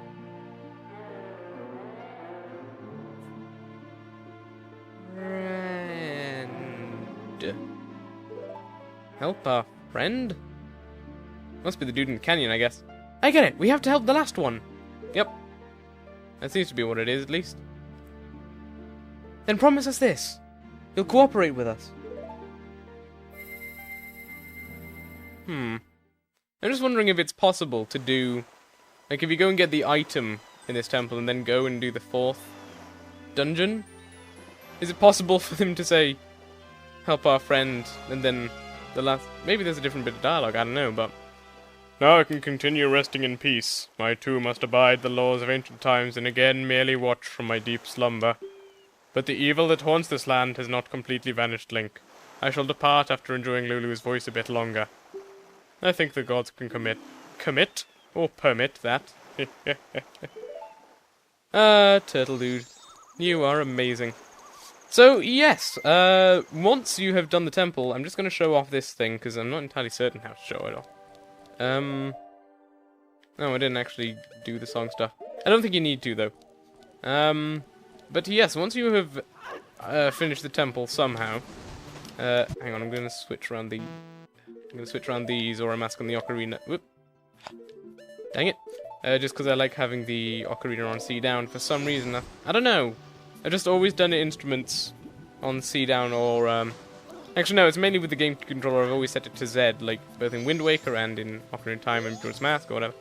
friend. Help our friend? Must be the dude in the canyon, I guess. I get it! We have to help the last one! Yep. That seems to be what it is, at least. Then promise us this. You'll cooperate with us. I'm just wondering if it's possible to do... Like, if you go and get the item in this temple and then go and do the 4th dungeon, is it possible for them to say, help our friend, and then the last... Maybe there's a different bit of dialogue, I don't know, but... Now I can continue resting in peace. I too must abide the laws of ancient times and again merely watch from my deep slumber. But the evil that haunts this land has not completely vanished, Link. I shall depart after enjoying Lulu's voice a bit longer. I think the gods can commit? Or permit that. Turtle dude. You are amazing. So, yes, once you have done the temple, I'm just going to show off this thing, because I'm not entirely certain how to show it off. No, I didn't actually do the song stuff. I don't think you need to, though. But yes, once you have finished the temple somehow... hang on, I'm going to switch around the... I'm going to switch around these, or a mask on the ocarina. Whoop. Dang it. Just because I like having the ocarina on C down for some reason. I don't know. I've just always done instruments on C down or... Actually, no, it's mainly with the game controller. I've always set it to Z, like both in Wind Waker and in Ocarina of Time and Majora's Mask or whatever.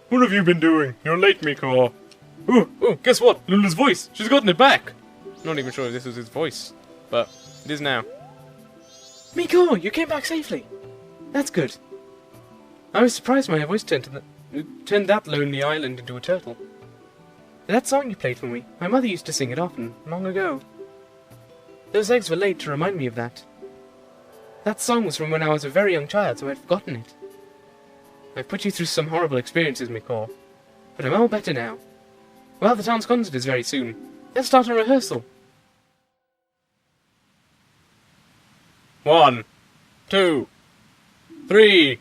What have you been doing? You're late, Miko. Oh, guess what? Lulu's voice. She's gotten it back. Not even sure if this was his voice, but it is now. Miko, you came back safely. That's good. I was surprised my voice turned that lonely island into a turtle. That song you played for me, my mother used to sing it often, long ago. Those eggs were laid to remind me of that. That song was from when I was a very young child, so I'd forgotten it. I've put you through some horrible experiences, Miko, but I'm all better now. Well, the town's concert is very soon. Let's start a rehearsal. 1, 2, 3...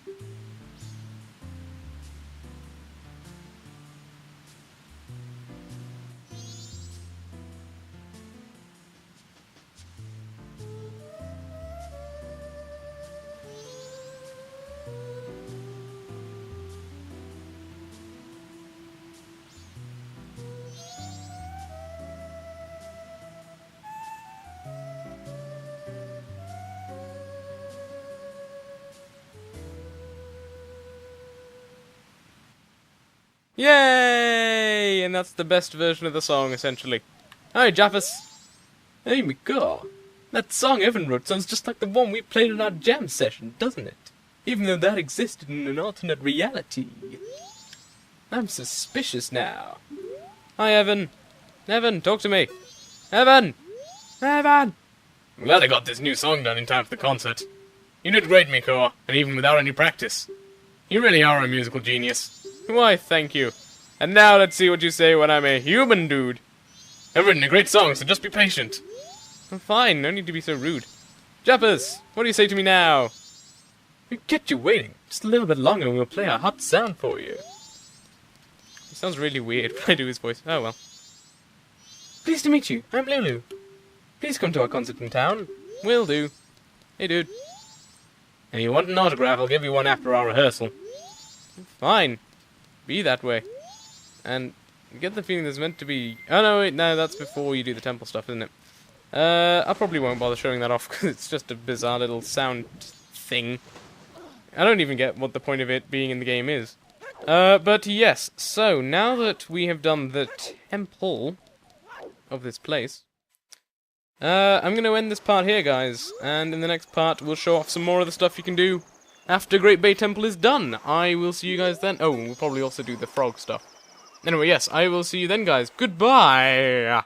Yay! And that's the best version of the song, essentially. Hi, Jaffus. Hey, Miko. That song Evan wrote sounds just like the one we played in our jam session, doesn't it? Even though that existed in an alternate reality. I'm suspicious now. Hi, Evan. Evan, talk to me. Evan! Evan! I'm glad I got this new song done in time for the concert. You did great, Miko, and even without any practice. You really are a musical genius. Why, thank you. And now let's see what you say when I'm a human dude. I've written a great song, so just be patient. Fine, no need to be so rude. Jappers, what do you say to me now? We kept you waiting. Just a little bit longer and we'll play a hot sound for you. It sounds really weird when I do his voice. Oh well. Pleased to meet you. I'm Lulu. Please come to our concert in town. Will do. Hey, dude. If you want an autograph, I'll give you one after our rehearsal. Fine. Be that way. And I get the feeling there's meant to be... Oh, no, wait, no, that's before you do the temple stuff, isn't it? I probably won't bother showing that off, because it's just a bizarre little sound thing. I don't even get what the point of it being in the game is. But yes, so now that we have done the temple of this place, I'm going to end this part here, guys, and in the next part we'll show off some more of the stuff you can do after Great Bay Temple is done. I will see you guys then. Oh, we'll probably also do the frog stuff. Anyway, yes, I will see you then, guys. Goodbye!